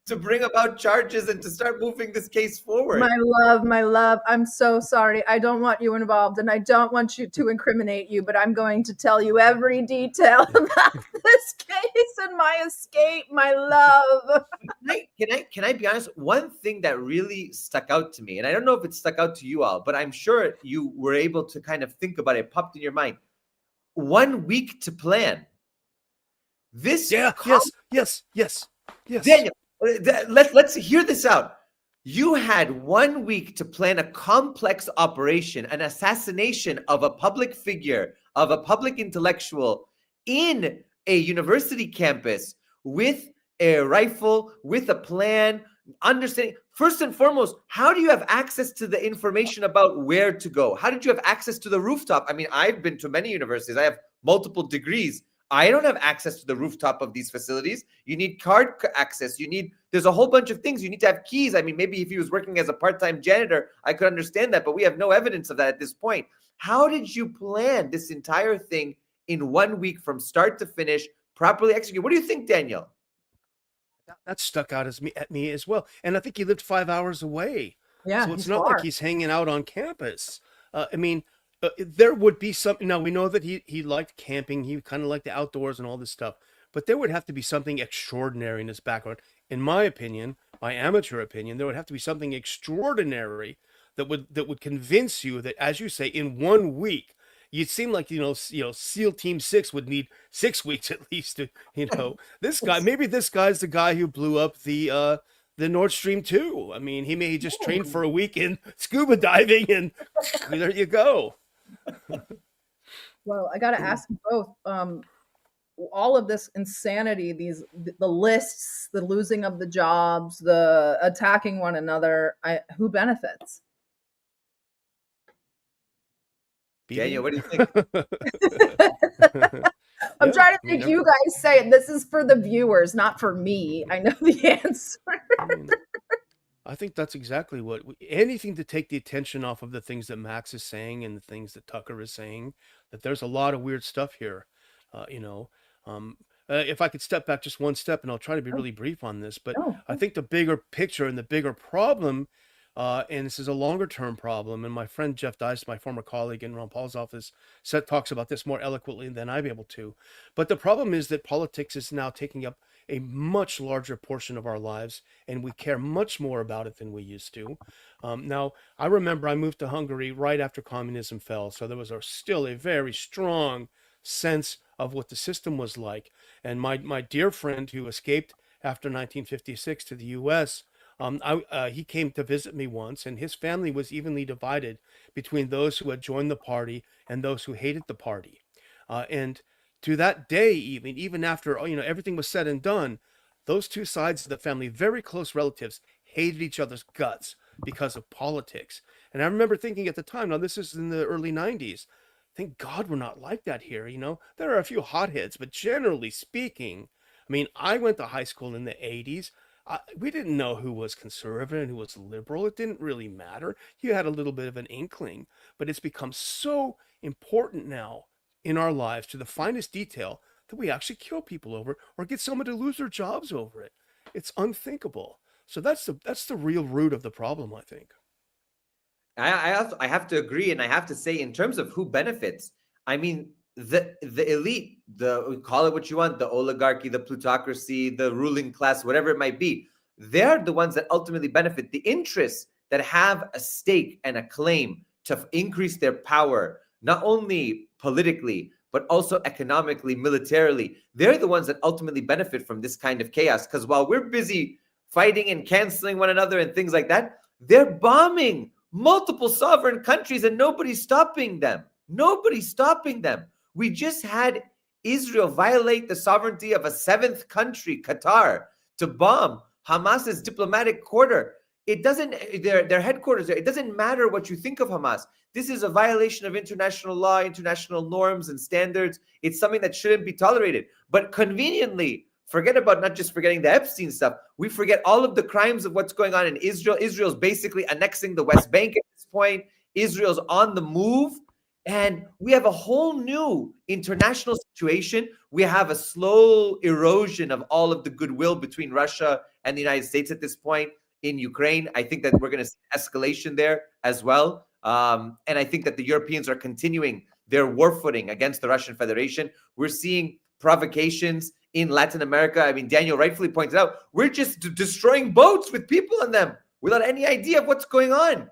to bring about charges and to start moving this case forward. My love, I'm so sorry. I don't want you involved, and I don't want you to incriminate you, but I'm going to tell you every detail about this case and my escape, my love. Can I be honest? One thing that really stuck out to me, and I don't know if it stuck out to you all, but I'm sure you were able to kind of think about it, popped in your mind. 1 week to plan. This yes. Daniel, let's hear this out. You had 1 week to plan a complex operation, an assassination of a public figure, of a public intellectual in a university campus with a rifle, with a plan, understanding. First and foremost, how do you have access to the information about where to go? How did you have access to the rooftop? I mean, I've been to many universities. I have multiple degrees. I don't have access to the rooftop of these facilities. You need card access. There's a whole bunch of things. You need to have keys. I mean, maybe if he was working as a part-time janitor, I could understand that, but we have no evidence of that at this point. How did you plan this entire thing in 1 week from start to finish, properly execute? What do you think, Daniel? That stuck out at me as well. And I think he lived 5 hours away. Yeah, so it's not like he's hanging out on campus. There would be something. Now, we know that he liked camping. He kind of liked the outdoors and all this stuff. But there would have to be something extraordinary in his background. In my opinion, my amateur opinion, there would have to be something extraordinary that would convince you that, as you say, in 1 week, you'd seem like, SEAL Team 6 would need 6 weeks at least to, this guy, maybe this guy's the guy who blew up the Nord Stream 2. I mean, he may just train for a week in scuba diving and there you go. Well, I got to ask you both. All of this insanity, the lists, the losing of the jobs, the attacking one another, who benefits? Daniel, what do you think? I'm trying to think you guys say it. This is for the viewers, not for me. I know the answer. I think that's exactly what anything to take the attention off of the things that Max is saying and the things that Tucker is saying, that there's a lot of weird stuff here. if I could step back just one step, and I'll try to be really brief on this, but Oh, I think the bigger picture and the bigger problem, and this is a longer term problem, and my friend Jeff Dice, my former colleague in Ron Paul's office, talks about this more eloquently than I'd be able to. But the problem is that politics is now taking up a much larger portion of our lives, and we care much more about it than we used to. Now, I remember I moved to Hungary right after communism fell, so there was still a very strong sense of what the system was like. And my dear friend who escaped after 1956 to the U.S., he came to visit me once, and his family was evenly divided between those who had joined the party and those who hated the party. And to that day, even after everything was said and done, those two sides of the family, very close relatives, hated each other's guts because of politics. And I remember thinking at the time, now this is in the early 90s, thank God we're not like that here. There are a few hotheads, but generally speaking, I went to high school in the 80s. We didn't know who was conservative and who was liberal. It didn't really matter. You had a little bit of an inkling, but it's become so important now in our lives to the finest detail that we actually kill people over or get someone to lose their jobs over it. It's unthinkable. So that's the real root of the problem, I think. I have to agree, and I have to say, in terms of who benefits, the elite, call it what you want, the oligarchy, the plutocracy, the ruling class, whatever it might be, they're the ones that ultimately benefit. The interests that have a stake and a claim to increase their power, not only politically, but also economically, militarily, they're the ones that ultimately benefit from this kind of chaos. Because while we're busy fighting and canceling one another and things like that, they're bombing multiple sovereign countries and nobody's stopping them. Nobody's stopping them. We just had Israel violate the sovereignty of a seventh country, Qatar, to bomb Hamas's diplomatic quarter. It doesn't, their headquarters there. It doesn't matter what you think of Hamas. This is a violation of international law, international norms and standards. It's something that shouldn't be tolerated. But conveniently, forget about not just forgetting the Epstein stuff. We forget all of the crimes of what's going on in Israel. Israel's basically annexing the West Bank at this point. Israel's on the move. And we have a whole new international situation. We have a slow erosion of all of the goodwill between Russia and the United States at this point in Ukraine. I think that we're going to see escalation there as well. And I think that the Europeans are continuing their war footing against the Russian Federation. We're seeing provocations in Latin America. Daniel rightfully pointed out, we're just destroying boats with people on them without any idea of what's going on.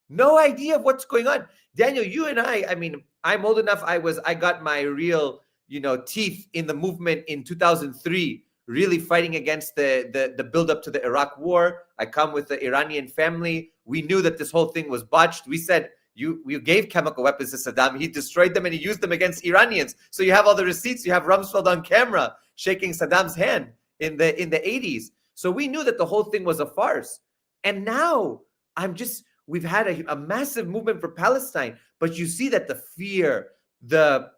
No idea of what's going on. Daniel, you and I'm old enough. I got my real, teeth in the movement in 2003, really fighting against the buildup to the Iraq war. I come with the Iranian family. We knew that this whole thing was botched. We said, you gave chemical weapons to Saddam. He destroyed them and he used them against Iranians. So you have all the receipts. You have Rumsfeld on camera shaking Saddam's hand in the 80s. So we knew that the whole thing was a farce. And now we've had a massive movement for Palestine, but you see that the fear, the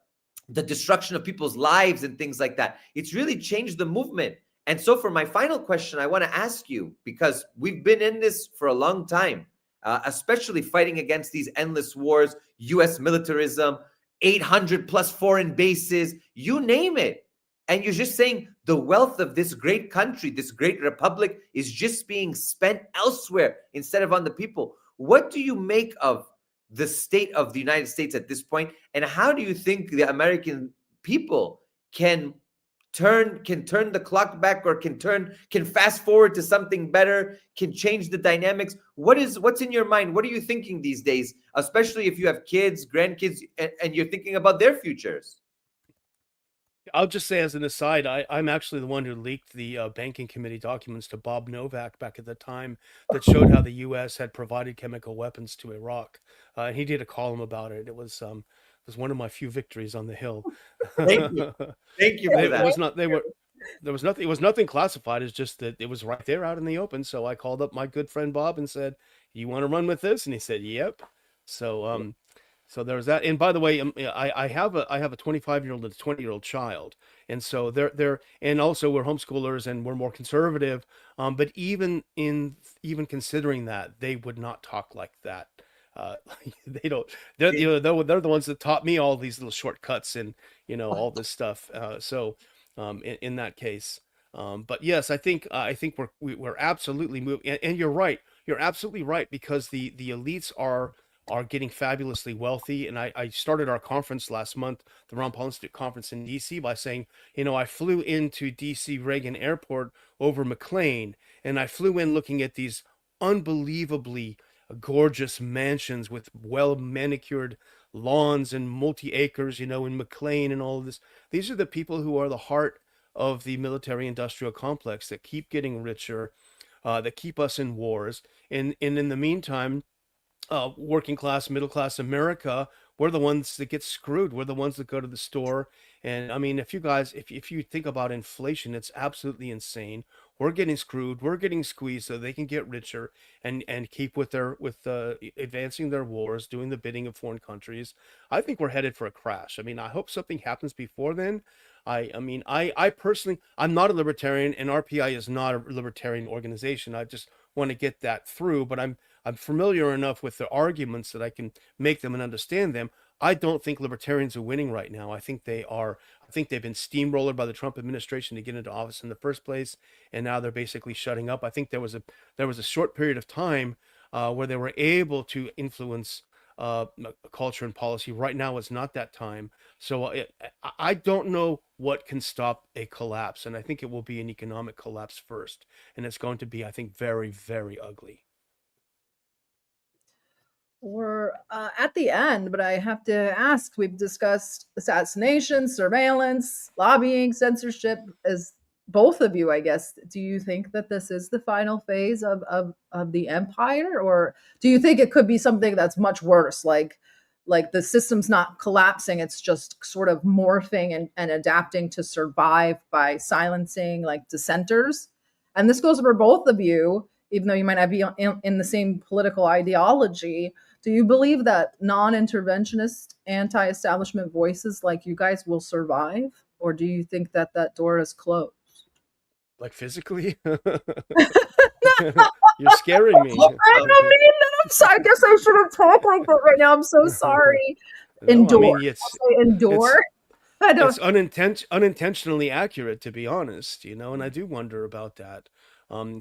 destruction of people's lives and things like that, it's really changed the movement. And so for my final question, I want to ask you, because we've been in this for a long time, especially fighting against these endless wars, U.S. militarism, 800 plus foreign bases, you name it. And you're just saying the wealth of this great country, this great republic, is just being spent elsewhere instead of on the people. What do you make of the state of the United States at this point? And how do you think the American people can turn the clock back, or can fast forward to something better, can change the dynamics? What's in your mind? What are you thinking these days, especially if you have kids, grandkids, and you're thinking about their futures? I'll just say as an aside, I'm actually the one who leaked the banking committee documents to Bob Novak back at the time that showed how the U.S. had provided chemical weapons to Iraq. He did a column about it. It was one of my few victories on the Hill. Thank you. Thank you for that. It was nothing classified. It's just that it was right there out in the open. So I called up my good friend Bob and said, "You want to run with this?" And he said, "Yep." So so there was that. And by the way, I have a 25-year-old and a 20-year-old child, and so they're and also we're homeschoolers and we're more conservative. But even considering that, they would not talk like that. They don't. They're they're the ones that taught me all these little shortcuts and all this stuff. So in that case. But yes, I think we're absolutely moving. And you're right. You're absolutely right, because the elites are getting fabulously wealthy. And I started our conference last month, the Ron Paul Institute conference in DC, by saying, I flew into DC Reagan Airport over McLean, and I flew in looking at these unbelievably gorgeous mansions with well manicured lawns and multi acres, in McLean and all of this. These are the people who are the heart of the military industrial complex, that keep getting richer, that keep us in wars. And in the meantime, working class, middle class America, we're the ones that get screwed. We're the ones that go to the store. And I mean, if you think about inflation, it's absolutely insane. We're getting screwed. We're getting squeezed so they can get richer and keep with advancing their wars, doing the bidding of foreign countries. I think we're headed for a crash. I mean, I hope something happens before then. I personally, I'm not a libertarian, and RPI is not a libertarian organization. I just want to get that through, but I'm familiar enough with the arguments that I can make them and understand them. I don't think libertarians are winning right now. I think they are. I think they've been steamrolled by the Trump administration to get into office in the first place, and now they're basically shutting up. I think there was a short period of time where they were able to influence culture and policy. Right now, it's not that time. So I don't know what can stop a collapse, and I think it will be an economic collapse first, and it's going to be, I think, very, very ugly. We're at the end, but I have to ask, we've discussed assassination, surveillance, lobbying, censorship. As both of you, I guess, do you think that this is the final phase of the empire? Or do you think it could be something that's much worse, like the system's not collapsing, it's just sort of morphing and adapting to survive by silencing like dissenters? And this goes for both of you, even though you might not be in the same political ideology. Do you believe that non-interventionist, anti-establishment voices like you guys will survive? Or do you think that that door is closed? Like physically? You're scaring me. I don't mean that. I'm sorry. I guess I should have talked like that right now. I'm so sorry. No, Endure. I mean, Endure. I don't. It's unintentionally accurate, to be honest, and I do wonder about that.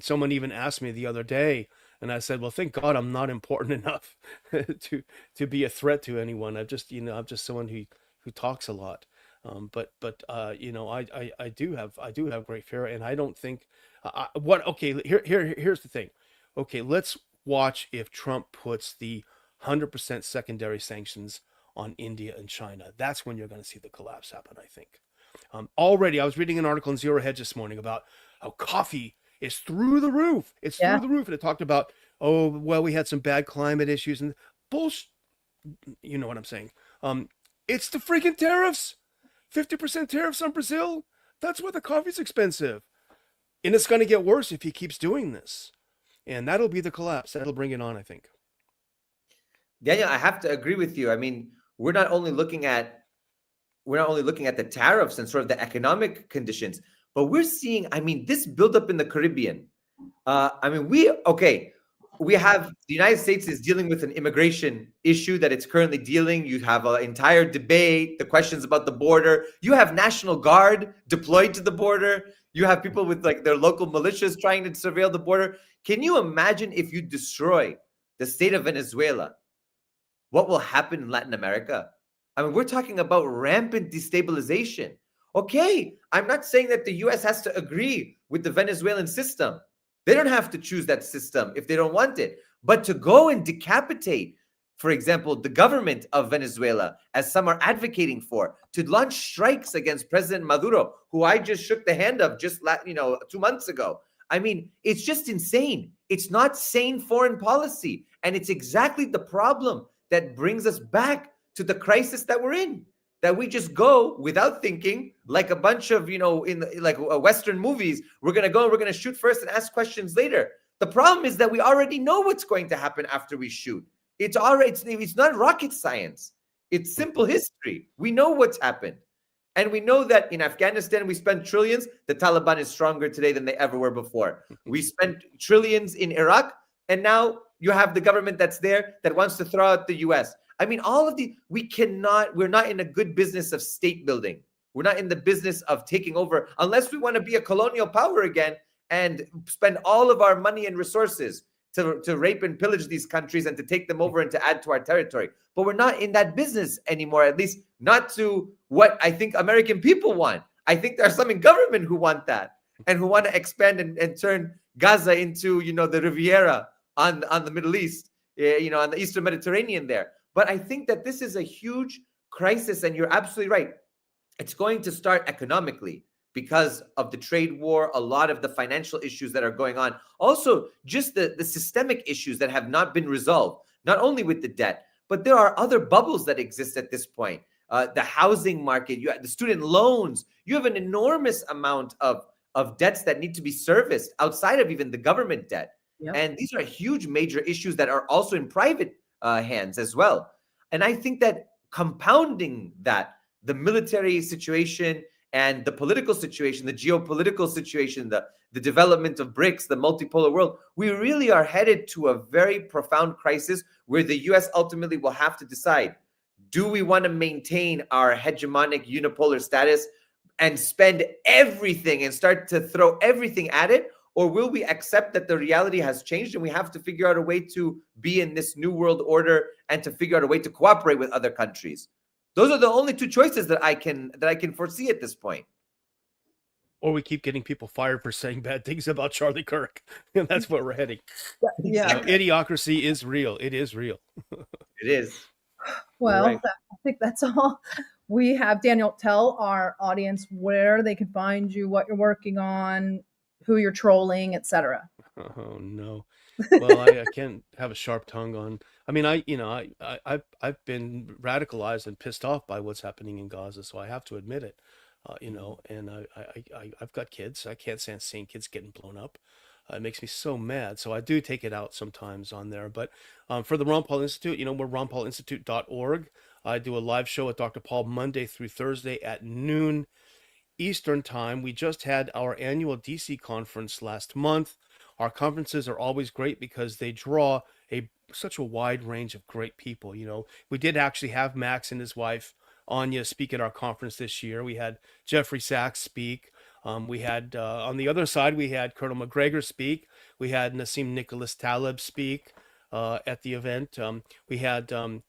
Someone even asked me the other day, and I said, well, thank God I'm not important enough to be a threat to anyone. I'm just someone who talks a lot. But I do have great fear, and I don't think here's the thing. Okay, let's watch if Trump puts the 100% secondary sanctions on India and China. That's when you're going to see the collapse happen, I think. Already, I was reading an article in Zero Hedge this morning about how coffee is through the roof. It's through the roof. And it talked about, we had some bad climate issues and bullshit. You know what I'm saying? It's the freaking tariffs. 50% tariffs on Brazil. That's why the coffee's expensive. And it's going to get worse if he keeps doing this. And that'll be the collapse. That'll bring it on, I think. Daniel, I have to agree with you. I mean, we're not only looking at the tariffs and sort of the economic conditions, but we're seeing, this buildup in the Caribbean. We have the United States is dealing with an immigration issue that it's currently dealing. You have an entire debate, the questions about the border. You have National Guard deployed to the border. You have people with like their local militias trying to surveil the border. Can you imagine if you destroy the state of Venezuela? What will happen in Latin America? We're talking about rampant destabilization. Okay, I'm not saying that the US has to agree with the Venezuelan system. They don't have to choose that system if they don't want it. But to go and decapitate, for example, the government of Venezuela, as some are advocating for, to launch strikes against President Maduro, who I just shook the hand of just 2 months ago. It's just insane. It's not sane foreign policy. And it's exactly the problem that brings us back to the crisis that we're in. That we just go without thinking, like a bunch of, Western movies. We're going to go and we're going to shoot first and ask questions later. The problem is that we already know what's going to happen after we shoot. It's not rocket science. It's simple history. We know what's happened. And we know that in Afghanistan, we spent trillions. The Taliban is stronger today than they ever were before. We spent trillions in Iraq. And now you have the government that's there that wants to throw out the US. All of we're not in a good business of state building. We're not in the business of taking over unless we want to be a colonial power again and spend all of our money and resources to rape and pillage these countries and to take them over and to add to our territory. But we're not in that business anymore, at least not to what I think American people want. I think there are some in government who want that and who want to expand and turn Gaza into, the Riviera on the Middle East, on the Eastern Mediterranean there. But I think that this is a huge crisis, and you're absolutely right. It's going to start economically because of the trade war, a lot of the financial issues that are going on. Also, just the systemic issues that have not been resolved, not only with the debt, but there are other bubbles that exist at this point. The housing market, the student loans, you have an enormous amount of debts that need to be serviced outside of even the government debt. Yep. And these are huge major issues that are also in private hands as well. And I think that compounding that, the military situation and the political situation, the geopolitical situation, the development of BRICS, the multipolar world, we really are headed to a very profound crisis where the US ultimately will have to decide, do we want to maintain our hegemonic unipolar status and spend everything and start to throw everything at it? Or will we accept that the reality has changed and we have to figure out a way to be in this new world order and to figure out a way to cooperate with other countries? Those are the only two choices that I can foresee at this point. Or we keep getting people fired for saying bad things about Charlie Kirk. And that's where we're heading. Yeah. Idiocracy is real. It is real. It is. Well, Right. I think that's all we have. Daniel, tell our audience where they can find you, what you're working on, who you're trolling, etc. Oh no. Well, I can't have a sharp tongue on. I mean, I've been radicalized and pissed off by what's happening in Gaza, so I have to admit it. And I've got kids. I can't stand seeing kids getting blown up. It makes me so mad. So I do take it out sometimes on there. But for the Ron Paul Institute, we're ronpaulinstitute.org. I do a live show with Dr. Paul Monday through Thursday at noon Eastern time. We just had our annual DC conference last month. Our conferences are always great because they draw such a wide range of great people. We did actually have Max and his wife Anya speak at our conference this year. We had Jeffrey Sachs speak. We had on the other side, we had Colonel McGregor speak. We had Nassim Nicholas Taleb speak at the event. We had they're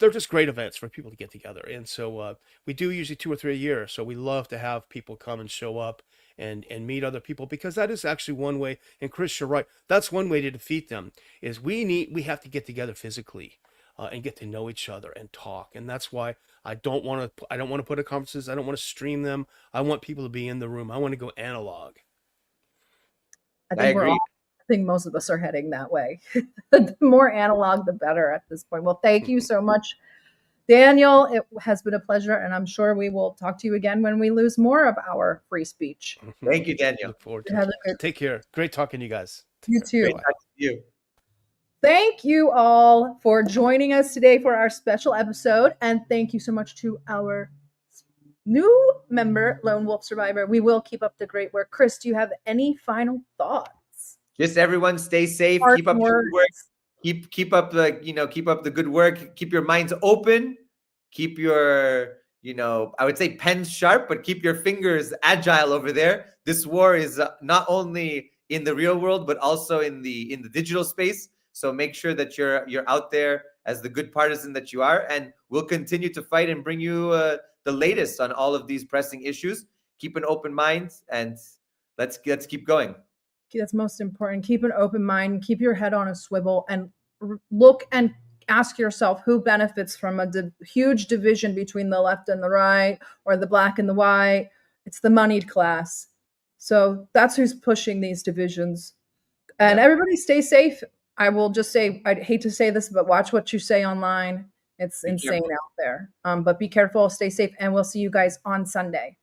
just great events for people to get together. And so we do usually 2 or 3 a year. So we love to have people come and show up and meet other people, because that is actually one way. And Chris, you're right. That's one way to defeat them, is we have to get together physically and get to know each other and talk. And that's why I don't want to put at conferences. I don't want to stream them. I want people to be in the room. I want to go analog. I think most of us are heading that way. The more analog, the better at this point. Well, thank you so much, Daniel. It has been a pleasure, and I'm sure we will talk to you again when we lose more of our free speech. Thank you, Daniel. Look forward to it. Take care. Great talking to you guys. You too. Great talking to you. Thank you all for joining us today for our special episode. And thank you so much to our new member, Lone Wolf Survivor. We will keep up the great work. Chris, do you have any final thoughts? Just everyone stay safe. Keep up the good work. Keep up the good work. Keep your minds open. Keep your, I would say pens sharp, but keep your fingers agile over there. This war is not only in the real world, but also in the digital space. So make sure that you're out there as the good partisan that you are, and we'll continue to fight and bring you the latest on all of these pressing issues. Keep an open mind, and let's keep going. That's most important. Keep an open mind. Keep your head on a swivel, and look and ask yourself who benefits from a huge division between the left and the right, or the black and the white. It's the moneyed class. So that's who's pushing these divisions. And everybody stay safe. I will just say, I'd hate to say this, but watch what you say online. It's insane out there. But be careful, stay safe, and we'll see you guys on Sunday.